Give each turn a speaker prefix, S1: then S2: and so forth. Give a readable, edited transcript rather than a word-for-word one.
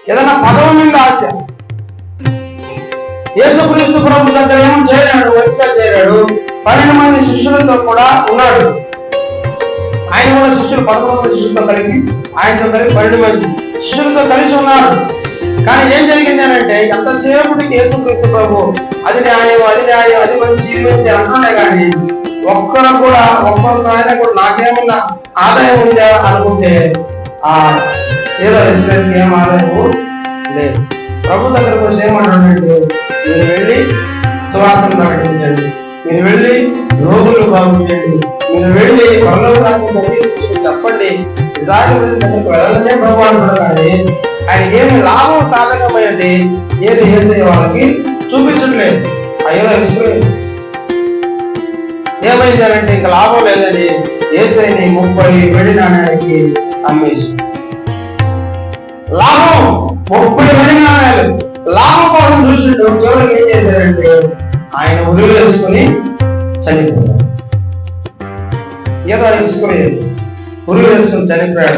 S1: ఏదైనా పదవి మీద ఆశ. యేసుక్రీస్తు ప్రభు దగ్గర ఏమో చేరాడు, వ్యక్తిగా చేరాడు. 12 మంది శిష్యులతో కూడా ఉన్నాడు. ఆయన కూడా శిష్యులు 11 మంది శిష్యులతో కలిపి ఆయనతో కలిపి 12 మంది శిష్యులతో కలిసి ఉన్నారు. కానీ ఏం జరిగింది అని అంటే, ఎంతసేపటికి యేసుక్రీస్తు ప్రభు అది న్యాయం, అది న్యాయం, అది మంచి, ఇది మంచి అంటున్నాయి. కానీ ఒక్కరు ఆయన కూడా నాకేమన్నా ఆదాయం ఉందా అనుకుంటే ఏదో రెసిడెంట్కి ఏం ఆదాయము లేదు. ప్రభు దగ్గరకు వచ్చి ఏమంటాడంటే, మీరు వెళ్ళి సువార్తను ప్రకటించండి, మీరు వెళ్ళి రోగులు బాగుంచండి, మీరు వెళ్ళి పరలోకానికి చెప్పండి, ఇజ్రాయేలు దగ్గరకు వెళ్ళాలనే ప్రభు అంటాడు. కానీ ఆయన ఏమి లాభం సాధకమైనది ఏది యేసయ్య వాళ్ళకి చూపించట్లేదు. అయ్యో ఏమైంది అంటే, ఇంకా లాభం లేదని యేసయ్యని 30 వెండి నాణ్యాలకి అమ్మేసి, లాభం 30 వెండి నాణ్యాలు లాభం కోసం చూసినట్టు చివరికి ఏం చేశారంటే, ఆయన ఉరులు వేసుకుని చనిపోయాడు. ఏదో వేసుకుని ఉరులు వేసుకుని చనిపోయాడు.